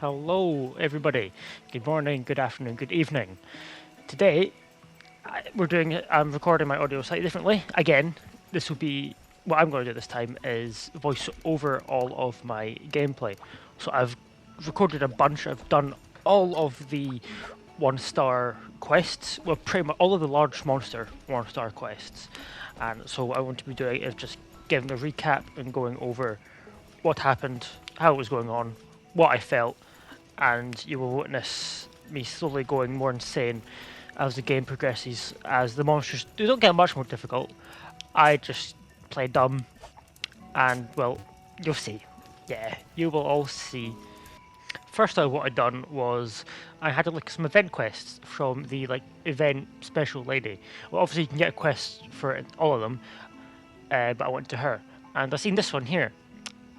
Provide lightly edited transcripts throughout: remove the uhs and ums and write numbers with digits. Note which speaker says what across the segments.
Speaker 1: Hello, everybody. Good morning, good afternoon, good evening. Today, I'm recording my audio slightly differently. Again, this will be what I'm going to do this time is voice over all of my gameplay. So I've recorded a bunch. I've done all of the 1-star quests. Well, pretty much all of the large monster 1-star quests. And so what I want to be doing is just giving a recap and going over what happened, how it was going on, what I felt, and you will witness me slowly going more insane as the game progresses, as the monsters don't get much more difficult. I just play dumb, and well, you'll see. Yeah, you will all see. First out, what I'd done was I had to look at some event quests from the event special lady. Well, obviously you can get quests for all of them, but I went to her, and I seen this one here,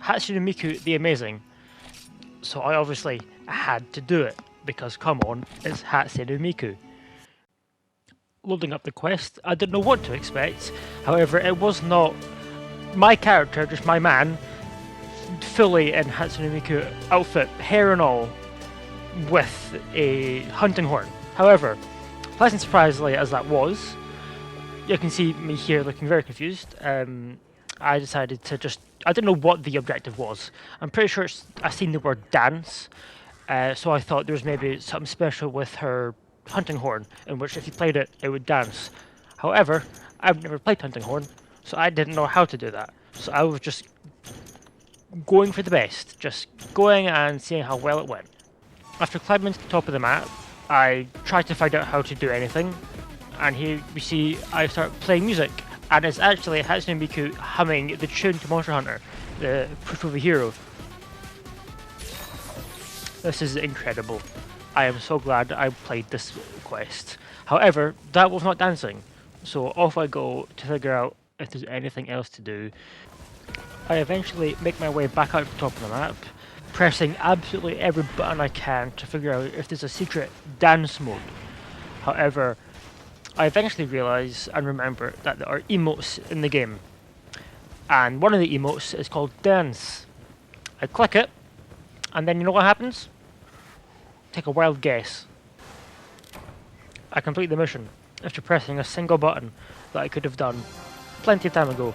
Speaker 1: Hatsune Miku the Amazing. So I obviously had to do it, because come on, it's Hatsune Miku. Loading up the quest, I didn't know what to expect. However, it was not my character, just my man, fully in Hatsune Miku outfit, hair and all, with a hunting horn. However, pleasant surprisingly as that was, you can see me here looking very confused. I decided to I didn't know what the objective was. I'm pretty sure I seen the word dance, so I thought there was maybe something special with her hunting horn, in which if you played it, it would dance. However, I've never played hunting horn, so I didn't know how to do that. So I was just going for the best, just going and seeing how well it went. After climbing to the top of the map, I tried to find out how to do anything, and here we see I start playing music, and it's actually Hatsune Miku humming the tune to Monster Hunter, the Proof of a Hero. This is incredible. I am so glad I played this quest. However, that was not dancing, so off I go to figure out if there's anything else to do. I eventually make my way back out to the top of the map, pressing absolutely every button I can to figure out if there's a secret dance mode. However, I eventually realise and remember that there are emotes in the game, and one of the emotes is called Dance. I click it, and then you know what happens? Take a wild guess. I complete the mission after pressing a single button that I could have done plenty of time ago.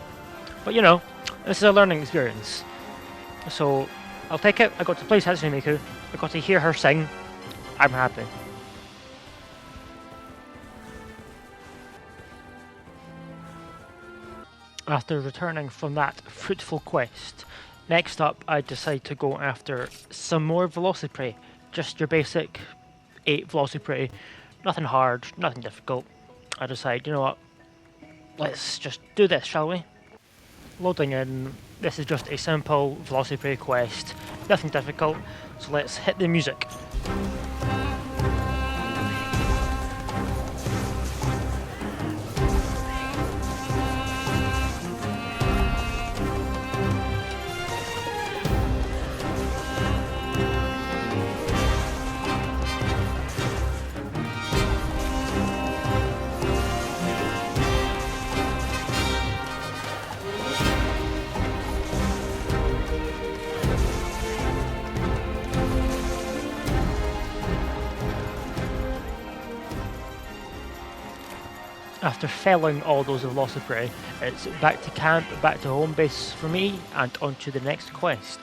Speaker 1: But you know, this is a learning experience. So I'll take it. I got to play Hatsune Miku. I got to hear her sing. I'm happy. After returning from that fruitful quest, next up I decide to go after some more Velocipray. Just your basic 8 Velocipray. Nothing hard, nothing difficult. I decide, you know what, let's just do this, shall we? Loading in, this is just a simple Velocipray quest, nothing difficult, so let's hit the music. After felling all those Velocipray, it's back to camp, back to home base for me, and on to the next quest.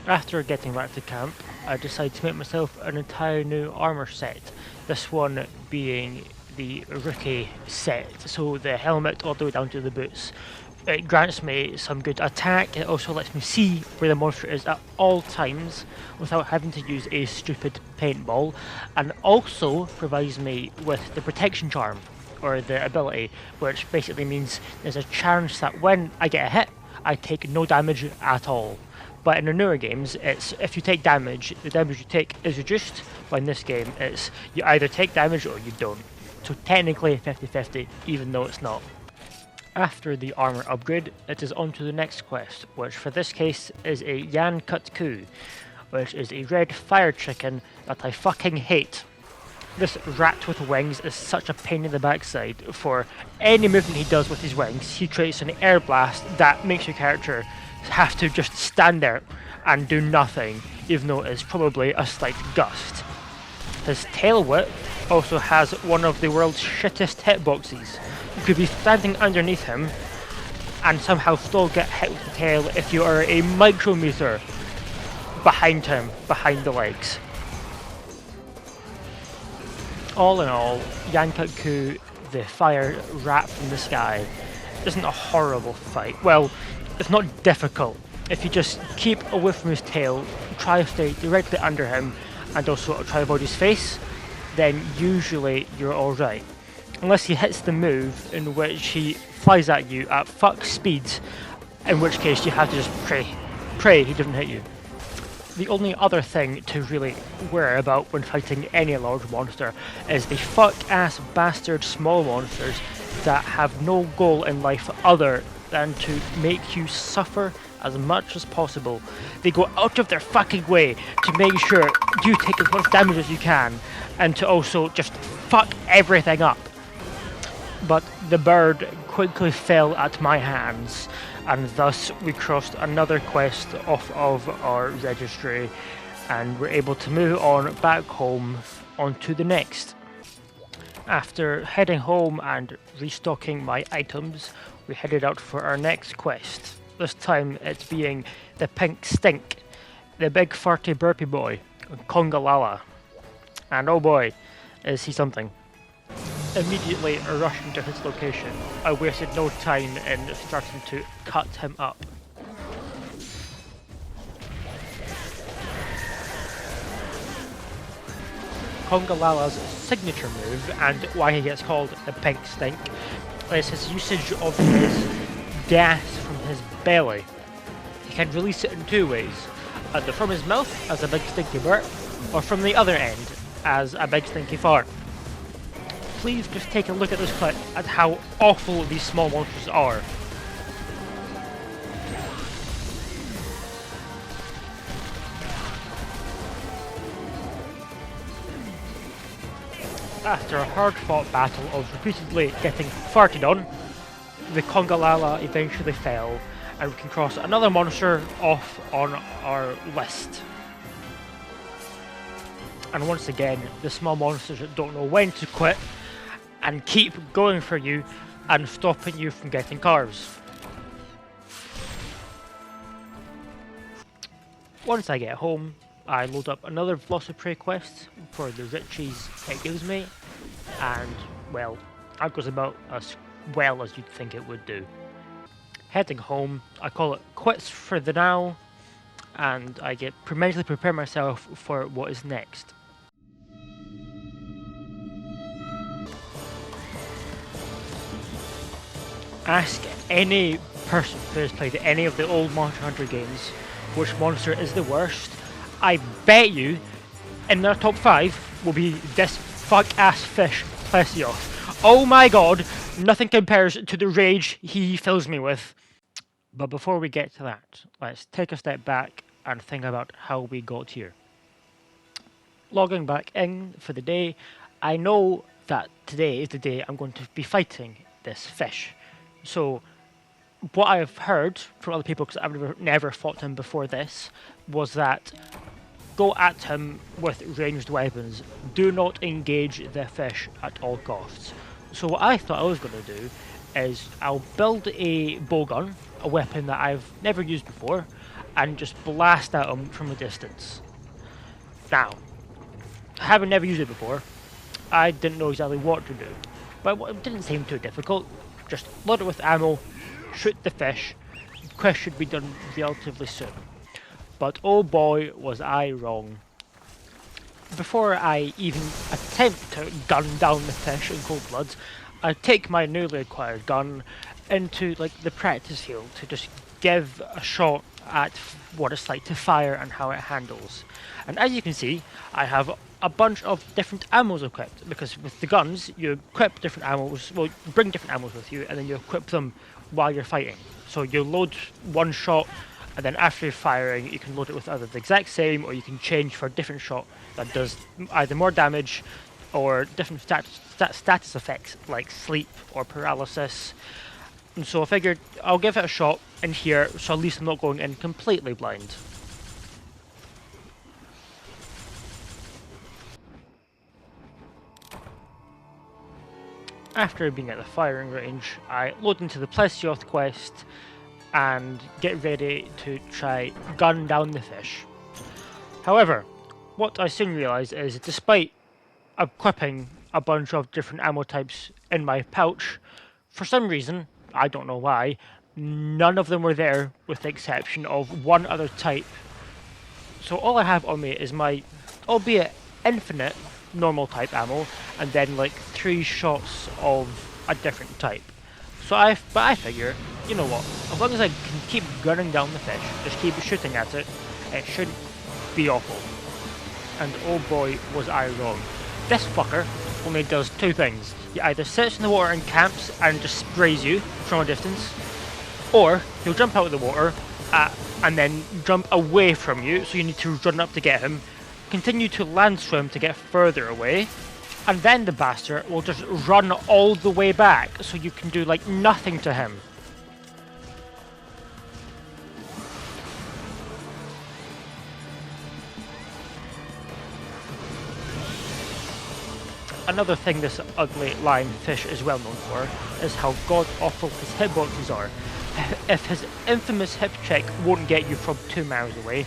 Speaker 1: After getting back to camp, I decide to make myself an entire new armor set, this one being the rookie set, so the helmet all the way down to the boots. It grants me some good attack, it also lets me see where the monster is at all times without having to use a stupid paintball, and also provides me with the protection charm, or the ability, which basically means there's a chance that when I get a hit, I take no damage at all. But in the newer games, it's if you take damage, the damage you take is reduced, but in this game, it's you either take damage or you don't. So technically 50-50, even though it's not. After the armor upgrade, it is on to the next quest, which for this case is a Yan Kut-Ku, which is a red fire chicken that I fucking hate. This rat with wings is such a pain in the backside. For any movement he does with his wings, he creates an air blast that makes your character have to just stand there and do nothing, even though it's probably a slight gust. His tail whip also has one of the world's shittest hitboxes. You could be standing underneath him and somehow still get hit with the tail if you are a micrometer behind him, behind the legs. All in all, Yankaku, the fire rat from the sky, isn't a horrible fight. Well, it's not difficult. If you just keep away from his tail, try to stay directly under him, and also try to avoid his face, then usually you're alright. Unless he hits the move in which he flies at you at fuck speed, in which case you have to just pray he doesn't hit you. The only other thing to really worry about when fighting any large monster is the fuck-ass bastard small monsters that have no goal in life other than to make you suffer as much as possible. They go out of their fucking way to make sure you take as much damage as you can, and to also just fuck everything up. But the bird quickly fell at my hands, and thus we crossed another quest off of our registry, and we're able to move on back home onto the next. After heading home and restocking my items, we headed out for our next quest. This time it's being the Pink Stink, the big farty burpy boy, Kongalala. And oh boy, is he something. Immediately rushing to his location, I wasted no time in starting to cut him up. Kongalala's signature move, and why he gets called the Pink Stink, is his usage of his gas from his belly. He can release it in two ways, either from his mouth as a big stinky burp, or from the other end as a big stinky fart. Please just take a look at this clip at how awful these small monsters are. After a hard-fought battle of repeatedly getting farted on, the Kongalala eventually fell, and we can cross another monster off on our list. And once again, the small monsters that don't know when to quit and keep going for you and stopping you from getting cars. Once I get home, I load up another Velociprey quest for the riches it gives me, and well, that goes about as well as you'd think it would do. Heading home, I call it quits for the now, and I get mentally prepare myself for what is next. Ask any person who has played any of the old Monster Hunter games which monster is the worst. I bet you in their top 5 will be this fuck-ass fish, Plesioth. Oh my god, nothing compares to the rage he fills me with. But before we get to that, let's take a step back and think about how we got here. Logging back in for the day, I know that today is the day I'm going to be fighting this fish. So what I've heard from other people, because I've never fought him before this, was that go at him with ranged weapons. Do not engage the fish at all costs. So what I thought I was going to do is I'll build a bowgun, a weapon that I've never used before, and just blast at him from a distance. Now, having never used it before, I didn't know exactly what to do, but it didn't seem too difficult. Just load it with ammo, shoot the fish. The quest should be done relatively soon. But oh boy, was I wrong. Before I even attempt to gun down the fish in cold blood, I take my newly acquired gun into the practice field to just give a shot at what it's like to fire and how it handles. And as you can see, I have a bunch of different ammos equipped, because with the guns you equip different ammos, well, you bring different ammos with you and then you equip them while you're fighting. So you load one shot, and then after you're firing you can load it with either the exact same, or you can change for a different shot that does either more damage or different status effects like sleep or paralysis. And so I figured I'll give it a shot in here, so at least I'm not going in completely blind. After being at the firing range, I load into the Plesioth quest and get ready to try gun down the fish. However, what I soon realise is, despite equipping a bunch of different ammo types in my pouch, for some reason, I don't know why, none of them were there with the exception of one other type. So all I have on me is my, albeit infinite, normal type ammo, and then like 3 shots of a different type. So I figure, you know what, as long as I can keep gunning down the fish, just keep shooting at it, it shouldn't be awful. And oh boy, was I wrong. This fucker only does 2 things. He either sits in the water and camps and just sprays you from a distance, or he'll jump out of the water and then jump away from you, so you need to run up to get him, continue to land swim to get further away, and then the bastard will just run all the way back, so you can do like nothing to him. Another thing this ugly lionfish is well known for is how god-awful his hitboxes are. If his infamous hip check won't get you from 2 miles away,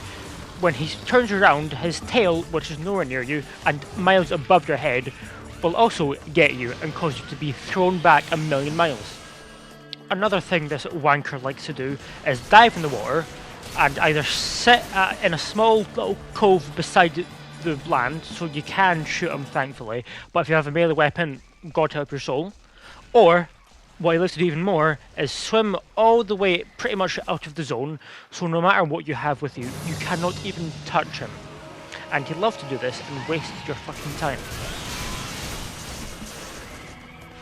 Speaker 1: when he turns around, his tail, which is nowhere near you and miles above your head, will also get you and cause you to be thrown back a million miles. Another thing this wanker likes to do is dive in the water and either sit in a small little cove beside the land, so you can shoot him thankfully, but if you have a melee weapon, God help your soul. Or, what he likes to do even more, is swim all the way pretty much out of the zone, so no matter what you have with you, you cannot even touch him. And he loves to do this and waste your fucking time.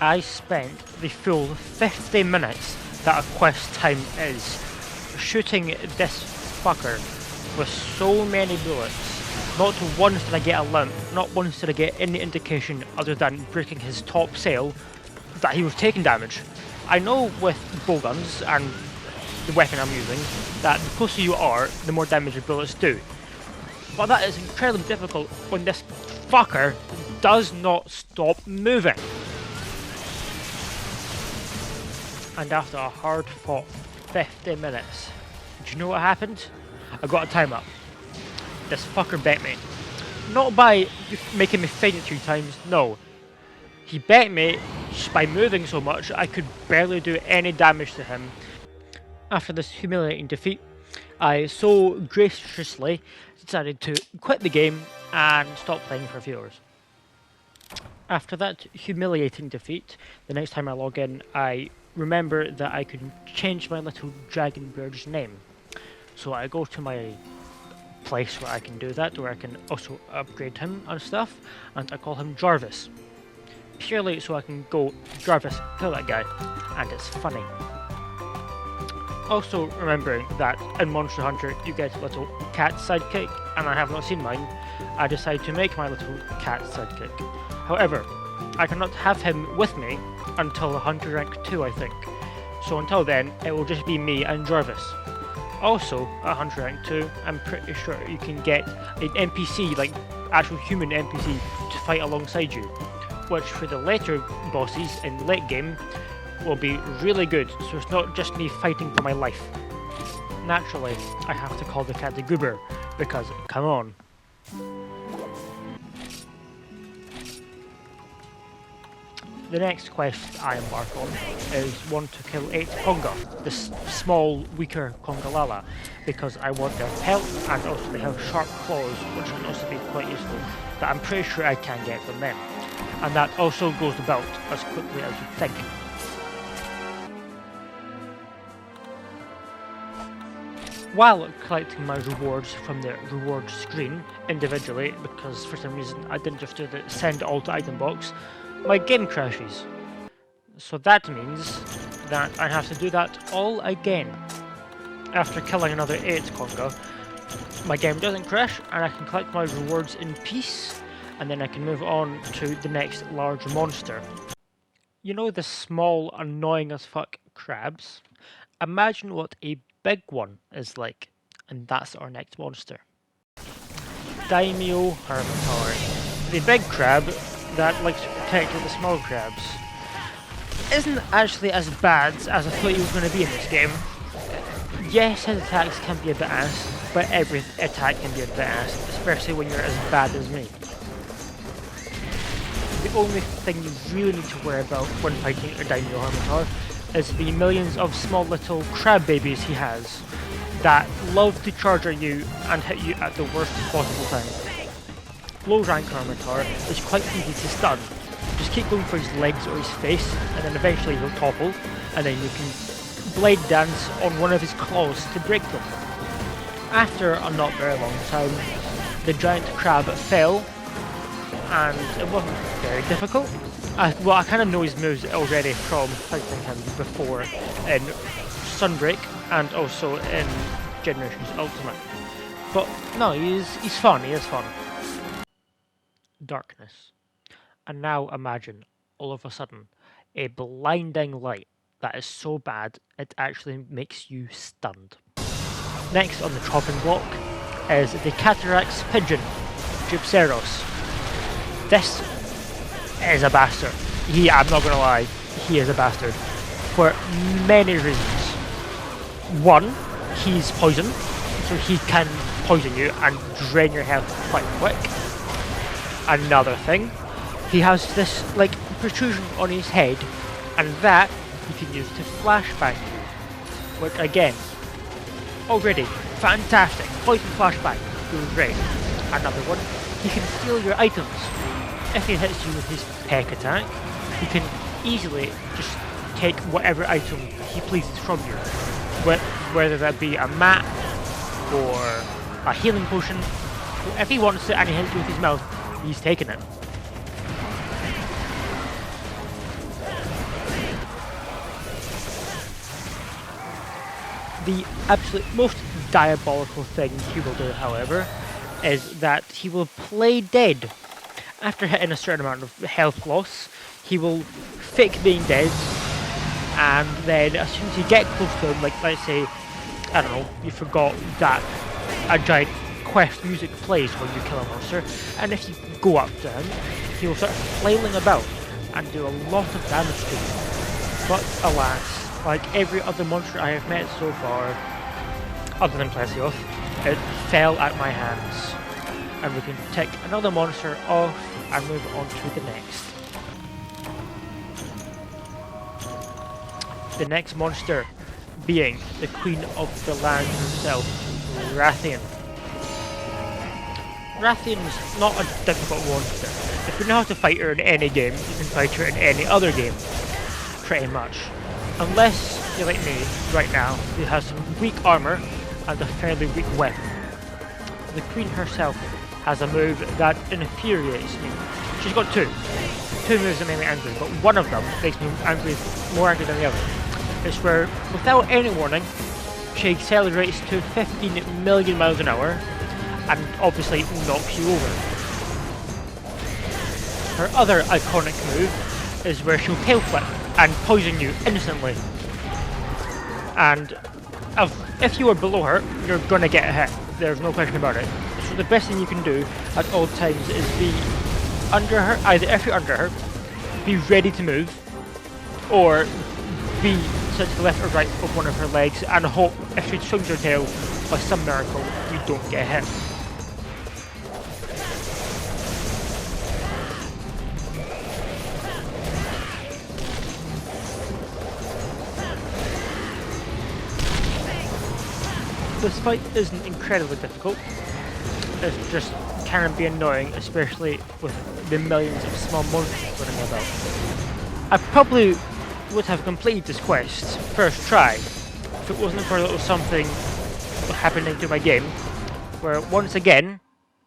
Speaker 1: I spent the full 50 minutes that a quest time is shooting this fucker with so many bullets. Not once did I get a limp, not once did I get any indication other than breaking his top sail that he was taking damage. I know with bowguns and the weapon I'm using that the closer you are, the more damage your bullets do. But that is incredibly difficult when this fucker does not stop moving. And after a hard fought 50 minutes, do you know what happened? I got a time up. This fucker bet me. Not by making me faint 3 times, no. He bet me just by moving so much I could barely do any damage to him. After this humiliating defeat, I so graciously decided to quit the game and stop playing for a few hours. After that humiliating defeat, the next time I log in, I remember that I could change my little dragon bird's name. So I go to my place where I can do that, where I can also upgrade him and stuff, and I call him Jarvis. Purely so I can go, Jarvis, kill that guy, and it's funny. Also remembering that in Monster Hunter you get a little cat sidekick, and I have not seen mine, I decide to make my little cat sidekick. However, I cannot have him with me until Hunter rank 2, I think. So until then, it will just be me and Jarvis. Also, at Hunter rank 2, I'm pretty sure you can get an NPC, like actual human NPC, to fight alongside you, which for the later bosses in late game will be really good, so it's not just me fighting for my life. Naturally, I have to call the cat the Goober, because come on. The next quest I embark on is one to kill 8 Conga, this small, weaker Congalala, because I want their pelt and also they have sharp claws, which can also be quite useful, that I'm pretty sure I can get from them. And that also goes about as quickly as you'd think. While collecting my rewards from the reward screen individually, because for some reason I didn't just do the send all to item box, my game crashes. So that means that I have to do that all again. After killing another 8 Conga, my game doesn't crash and I can collect my rewards in peace, and then I can move on to the next large monster. You know the small, annoying as fuck crabs, imagine what a big one is like, and that's our next monster. Daimyo Hermitaur. The big crab that likes to protect all the small crabs isn't actually as bad as I thought he was going to be in this game. Yes, his attacks can be a bit ass, but every attack can be a bit ass, especially when you're as bad as me. The only thing you really need to worry about when fighting a Daimyo Hermitaur is the millions of small little crab babies he has that love to charge at you and hit you at the worst possible time. Low rank Hermitaur is quite easy to stun. Just keep going for his legs or his face, and then eventually he'll topple, and then you can blade dance on one of his claws to break them. After a not very long time, the giant crab fell, and it wasn't very difficult. I kind of know his moves already from fighting him before in Sunbreak and also in Generations Ultimate. But no, he's fun, he is fun. Darkness. And now imagine, all of a sudden, a blinding light that is so bad it actually makes you stunned. Next on the chopping block is the Cataract's Pigeon, Gypseros. This is a bastard. I'm not gonna lie, he is a bastard. For many reasons. One, he's poison, so he can poison you and drain your health quite quick. Another thing, he has this like protrusion on his head, and that he can use to flashbang you. Which again, already fantastic. Poison flashbang, great. Another one, he can steal your items. If he hits you with his peck attack, he can easily just take whatever item he pleases from you. Whether that be a map or a healing potion, if he wants it and he hits you with his mouth, he's taking it. The absolute most diabolical thing he will do, however, is that he will play dead. After hitting a certain amount of health loss, he will fake being dead, and then as soon as you get close to him, like let's say, I don't know, you forgot that a giant quest music plays when you kill a monster, and if you go up to him, he will start flailing about and do a lot of damage to you. But alas, like every other monster I have met so far, other than Plesioth, it fell at my hands. And we can tick another monster off and move on to the next. The next monster being the Queen of the Land herself, Rathian. Rathian's not a difficult monster. If you know how to fight her in any game, you can fight her in any other game, pretty much. Unless you're like me right now, who has some weak armor and a fairly weak weapon. The Queen herself has a move that infuriates me. She's got two moves that make me angry, but one of them makes me more angry than the other. It's where, without any warning, she accelerates to 15 million miles an hour and obviously knocks you over. Her other iconic move is where she'll tail flip and poison you instantly. And if you are below her, you're gonna get hit. There's no question about it. So the best thing you can do at all times is be under her. Either if you're under her, be ready to move, or be set to the left or right of one of her legs and hope if she swings her tail by some miracle you don't get hit. This fight isn't incredibly difficult, it just can be annoying, especially with the millions of small monsters running about. I probably would have completed this quest first try if it wasn't for a little something happening to my game, where once again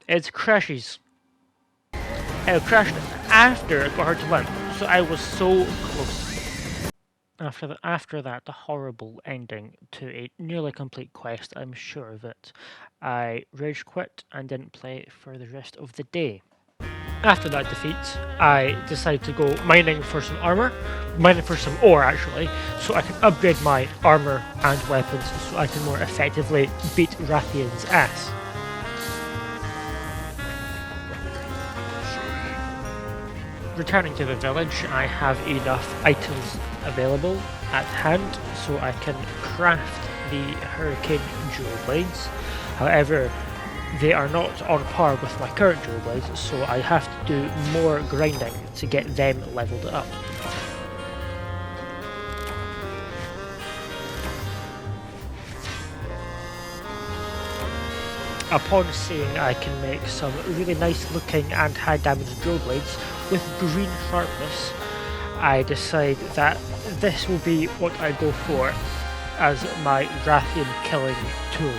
Speaker 1: it crashes. It crashed after it got her to land, so I was so close. After that, the horrible ending to a nearly complete quest, I'm sure of it. I rage quit and didn't play for the rest of the day. After that defeat, I decide to go mining for some armor, mining for some ore actually, so I can upgrade my armor and weapons so I can more effectively beat Rathian's ass. Returning to the village, I have enough items available at hand so I can craft the Hurricane Jewel Blades. However, they are not on par with my current Jewel Blades, so I have to do more grinding to get them leveled up. Upon seeing I can make some really nice looking and high damage Jewel Blades with green sharpness, I decide that this will be what I go for as my Rathian killing tool.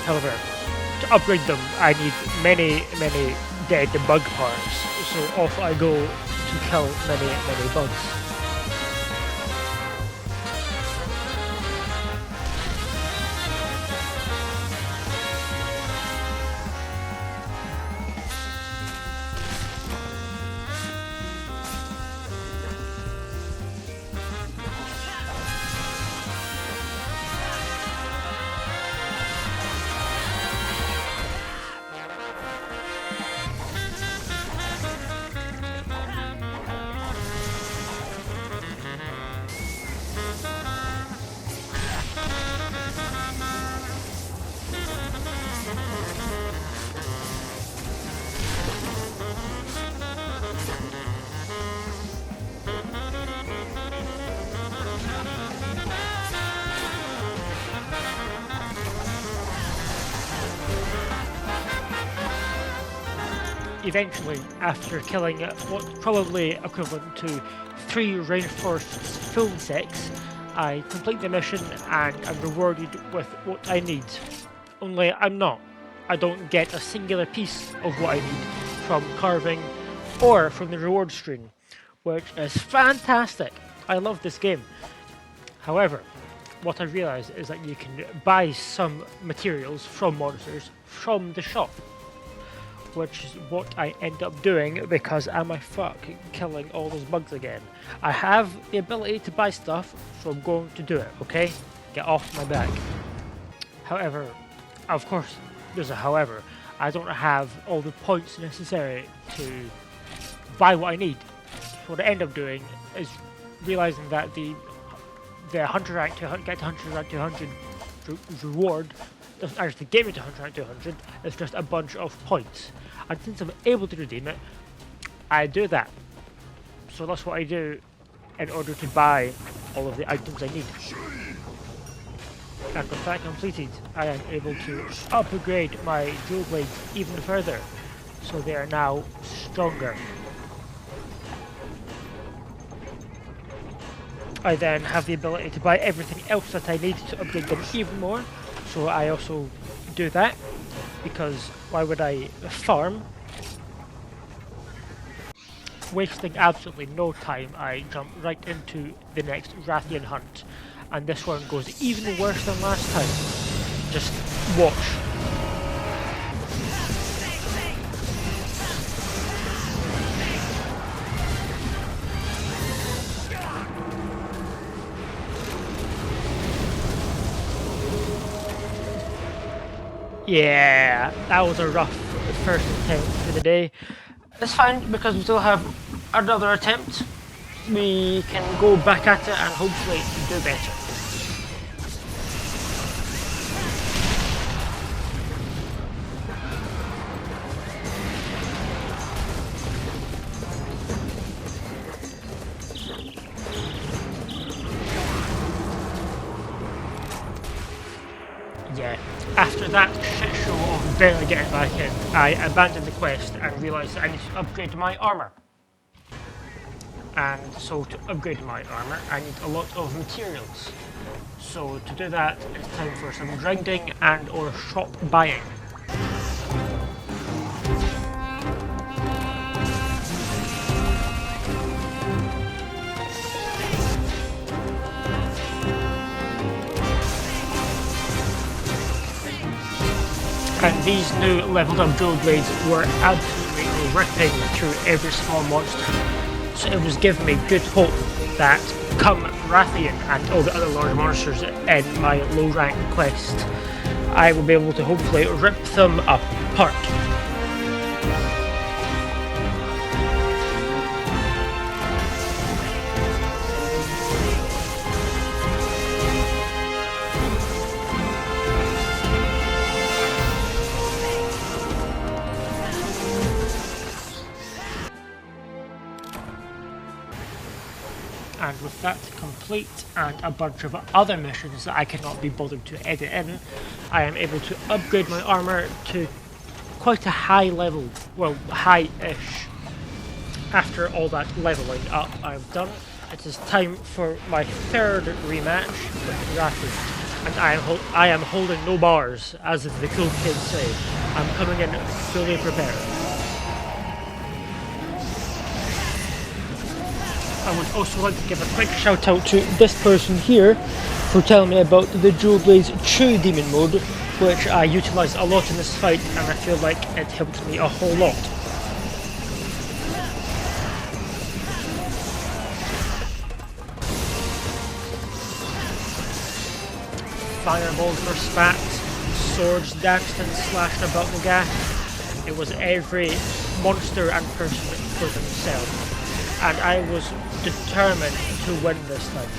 Speaker 1: However, to upgrade them I need many dead bug parts, so off I go to kill many bugs. Eventually, after killing what's probably equivalent to 3 rainforest full insects, I complete the mission and I'm rewarded with what I need. Only I'm not. I don't get a singular piece of what I need from carving or from the reward screen, which is fantastic. I love this game. However, what I realised is that you can buy some materials from monsters from the shop, which is what I end up doing because am I fuck killing all those bugs again. I have the ability to buy stuff, so I'm going to do it, okay? Get off my back. However, of course, there's a however, I don't have all the points necessary to buy what I need. So what I end up doing is realising that the Hunter rank 200, get to Hunter rank 200 reward doesn't actually get me to Hunter rank 200, it's just a bunch of points. And since I'm able to redeem it, I do that. So that's what I do in order to buy all of the items I need. And with that completed, I am able to upgrade my Jewel Blades even further, so they are now stronger. I then have the ability to buy everything else that I need to upgrade them even more, so I also do that, because why would I farm? Wasting absolutely no time, I jump right into the next Rathian hunt, and this one goes even worse than last time. Just watch. Yeah, that was a rough first attempt for the day. It's fine because we still have another attempt. We can go back at it and hopefully do better. Yeah, after that shit show of barely getting back in, I abandoned the quest and realised that I need to upgrade my armour. And so to upgrade my armour, I need a lot of materials. So to do that, it's time for some grinding and or shop buying. And these new leveled up dual blades were absolutely ripping through every small monster. So it was giving me good hope that come Rathian and all the other large monsters in my low rank quest, I will be able to hopefully rip them apart. And with that complete and a bunch of other missions that I cannot be bothered to edit in, I am able to upgrade my armor to quite a high level, well, high-ish. After all that leveling up I've done, it is time for my third rematch with Rafi. And I am holding no bars, as the cool kids say. I'm coming in fully prepared. I would also like to give a quick shout out to this person here for telling me about the Dual Blaze True Demon mode, which I utilised a lot in this fight, and I feel like it helped me a whole lot. Fireballs were spat, swords danced and slashed about the gaff. It was every monster and person for themselves. And I was determined to win this time.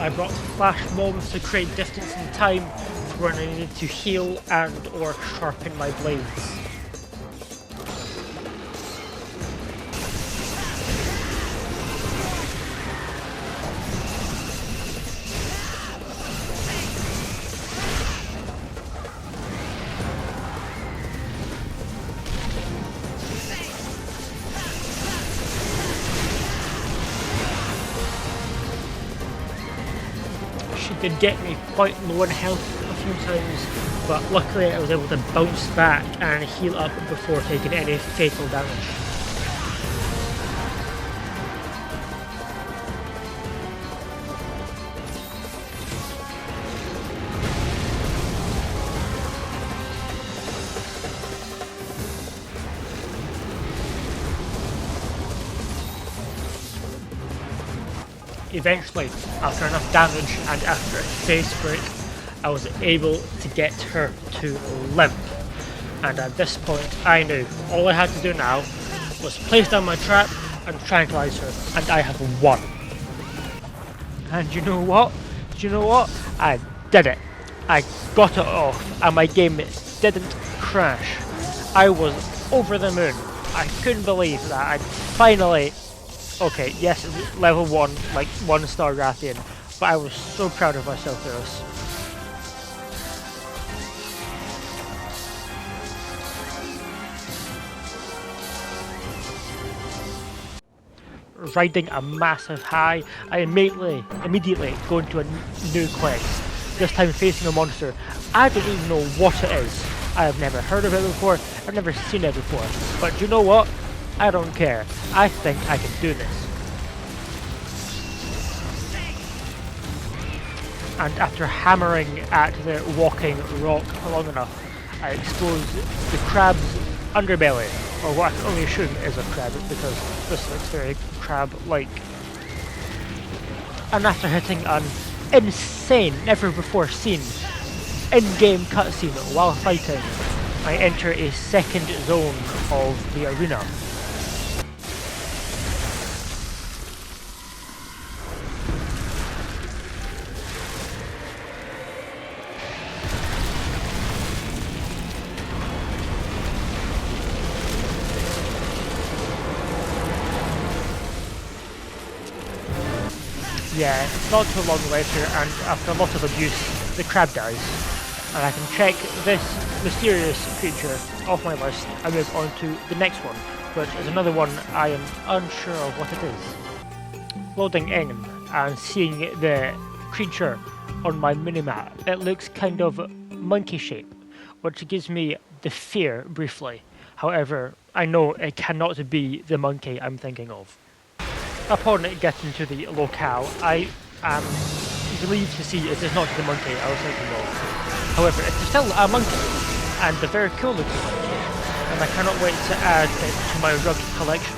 Speaker 1: I brought flash bombs to create distance and time for when I needed to heal and or sharpen my blades. She did get me quite low in health a few times, but luckily I was able to bounce back and heal up before taking any fatal damage. Eventually, after enough damage and after a face break, I was able to get her to limp. And at this point, I knew all I had to do now was place down my trap and tranquilize her, and I have won. And you know what? I did it. I got it off, and my game didn't crash. I was over the moon. I couldn't believe that I'd finally... Okay, yes, it's level 1, like 1-star Rathian, but I was so proud of myself for this. Riding a massive high, I immediately go into a new quest, this time facing a monster. I don't even know what it is. I have never heard of it before, I've never seen it before, but you know what? I don't care. I think I can do this. And after hammering at the walking rock long enough, I expose the crab's underbelly, or what I can only assume is a crab because this looks very crab-like. And after hitting an insane, never before seen, in-game cutscene while fighting, I enter a second zone of the arena. Yeah, not too long later, and after a lot of abuse, the crab dies. And I can check this mysterious creature off my list and move on to the next one, which is another one I am unsure of what it is. Loading in and seeing the creature on my minimap, it looks kind of monkey shape, which gives me the fear briefly. However, I know it cannot be the monkey I'm thinking of. Upon getting to the locale, I am relieved to see it is not the monkey I was thinking of. However, it is still a monkey, and a very cool looking monkey, and I cannot wait to add it to my rugged collection.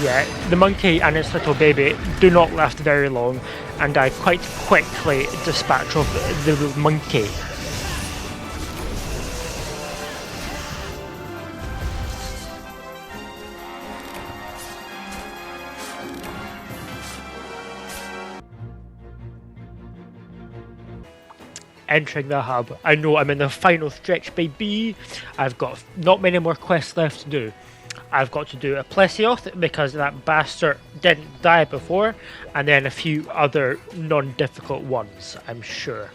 Speaker 1: Yeah, the monkey and its little baby do not last very long, and I quite quickly dispatch of the monkey. Entering the hub, I know I'm in the final stretch, baby. I've got not many more quests left to do. I've got to do a Plesioth because that bastard didn't die before, and then a few other non-difficult ones, I'm sure.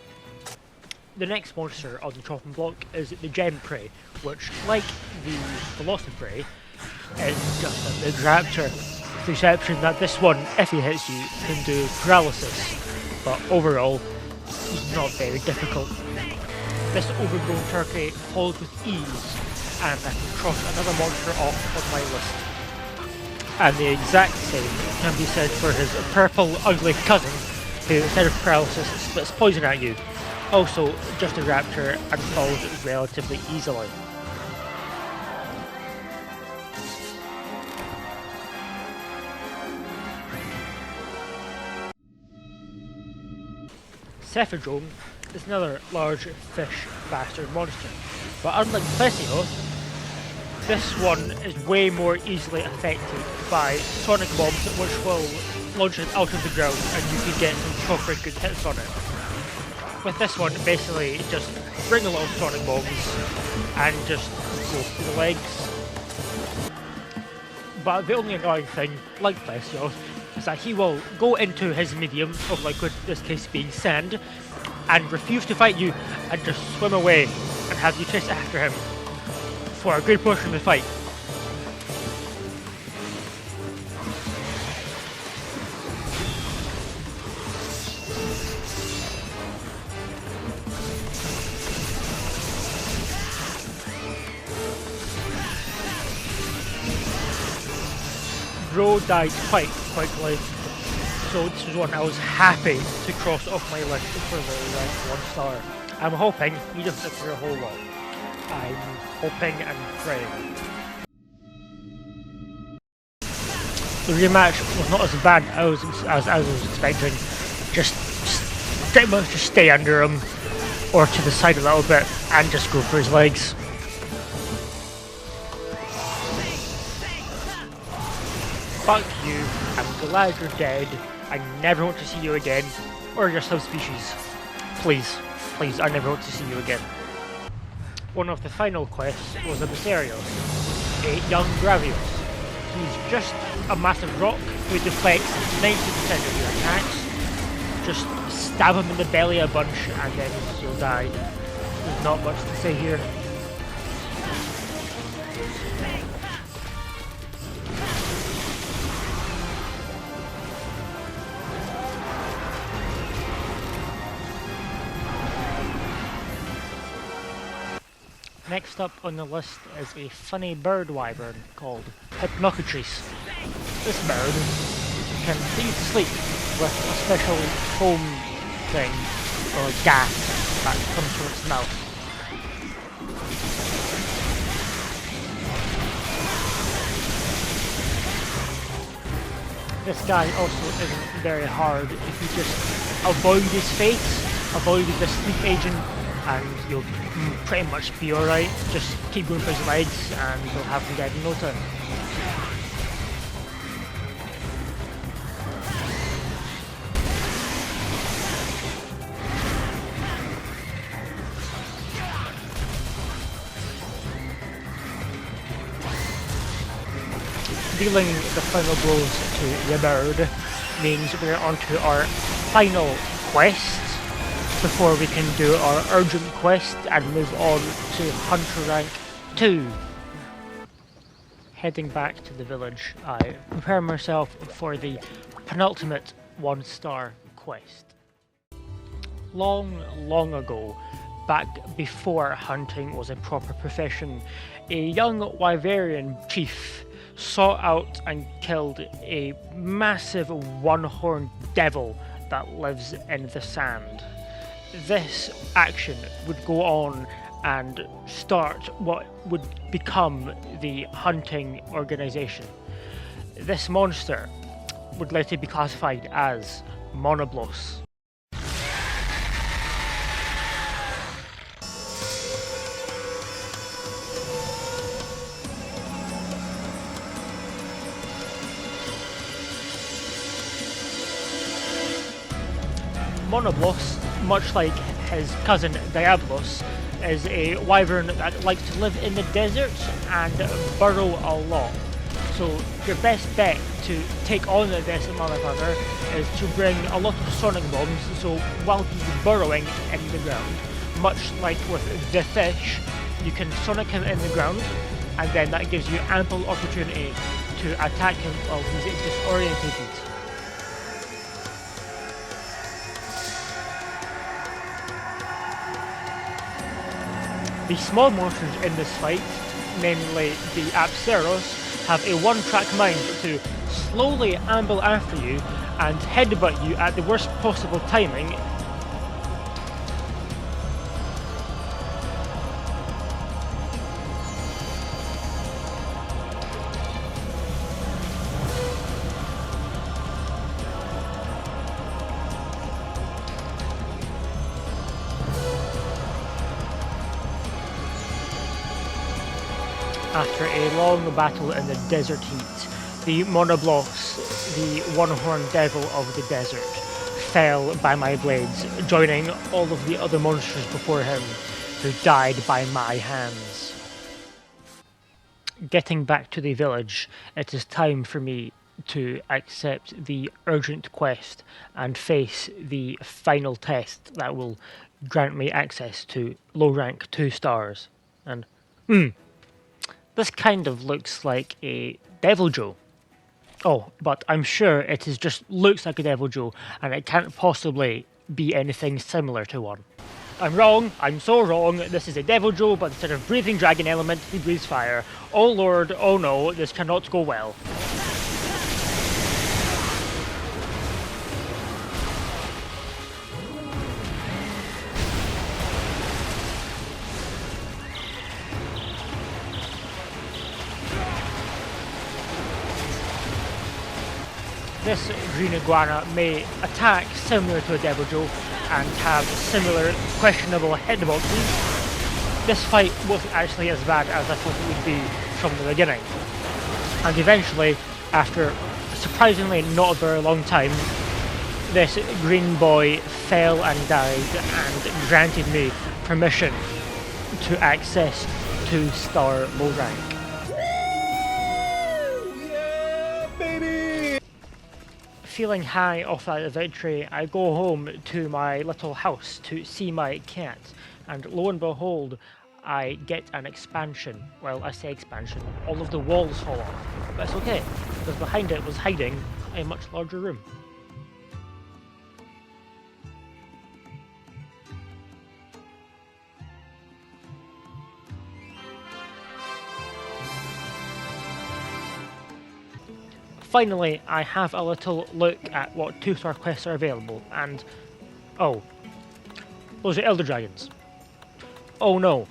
Speaker 1: The next monster on the chopping block is the Gem Prey, which, like the Velociprey, is just a big raptor. With the exception that this one, if he hits you, can do paralysis, but overall, he's not very difficult. This overgrown turkey falls with ease, and I can cross another monster off on my list. And the exact same can be said for his purple ugly cousin, who instead of paralysis splits poison at you. Also just a raptor and falls relatively easily. Cephadrome is another large fish bastard monster, but unlike Plesioth, this one is way more easily affected by sonic bombs, which will launch it out of the ground and you can get some proper good hits on it. With this one, basically just bring a lot of sonic bombs and just go through the legs. But the only annoying thing, like Plesioth, is that he will go into his medium of liquid, in this case being sand, and refuse to fight you and just swim away and have you chase after him for a good portion of the fight. Bro died quite quickly, so this is one I was happy to cross off my list for the rank 1 star. I'm hoping he doesn't appear a whole lot. I'm hoping and praying. The rematch was not as bad as I was expecting. Just pretty much just stay under him or to the side a little bit and just go for his legs. Fuck you, I'm glad you're dead. I never want to see you again, or your subspecies. Please, please, I never want to see you again. One of the final quests was a Mysterios, a young Gravios. He's just a massive rock who deflects 90% of your attacks. Just stab him in the belly a bunch and then you'll die. There's not much to say here. Next up on the list is a funny bird wyvern called Hypnocatrice. This bird can put you to sleep with a special foam thing, or gas, that comes from its mouth. This guy also isn't very hard if you just avoid his face, avoid the sleep agent, and you'll pretty much be alright. Just keep going for his legs and you'll have him dead in no time. Dealing the final blows to the bird means we're on to our final quest before we can do our urgent quest and move on to Hunter Rank 2. Heading back to the village, I prepare myself for the penultimate 1-star quest. long ago, back before hunting was a proper profession, a young Wyverian chief sought out and killed a massive one-horned devil that lives in the sand. This action would go on and start what would become the hunting organization. This monster would later be classified as Monoblos. Monoblos, much like his cousin Diablos, is a wyvern that likes to live in the deserts and burrow a lot. So your best bet to take on this motherfucker is to bring a lot of sonic bombs, so while he's burrowing in the ground, much like with the fish, you can sonic him in the ground, and then that gives you ample opportunity to attack him while he's disorientated. The small monsters in this fight, namely the Apceros, have a one-track mind to slowly amble after you and headbutt you at the worst possible timing. After a long battle in the desert heat, the Monoblos, the one-horned devil of the desert, fell by my blades, joining all of the other monsters before him, who died by my hands. Getting back to the village, it is time for me to accept the urgent quest and face the final test that will grant me access to low rank 2 stars. And this kind of looks like a Devil Joe. Oh, but I'm sure it is just looks like a Devil Joe, and it can't possibly be anything similar to one. I'm wrong, I'm so wrong. This is a Devil Joe, but instead of breathing dragon element, he breathes fire. Oh lord, oh no, this cannot go well. This green iguana may attack similar to a Devil Joe and have similar questionable hitboxes. This fight wasn't actually as bad as I thought it would be from the beginning. And eventually, after surprisingly not a very long time, this green boy fell and died and granted me permission to access 2-star low rank. Feeling high off that victory, I go home to my little house to see my cat, and lo and behold, I get an expansion. Well, I say expansion, all of the walls fall off, but it's okay, because behind it was hiding a much larger room. Finally, I have a little look at what 2-star quests are available, and oh, those are Elder Dragons. Oh no,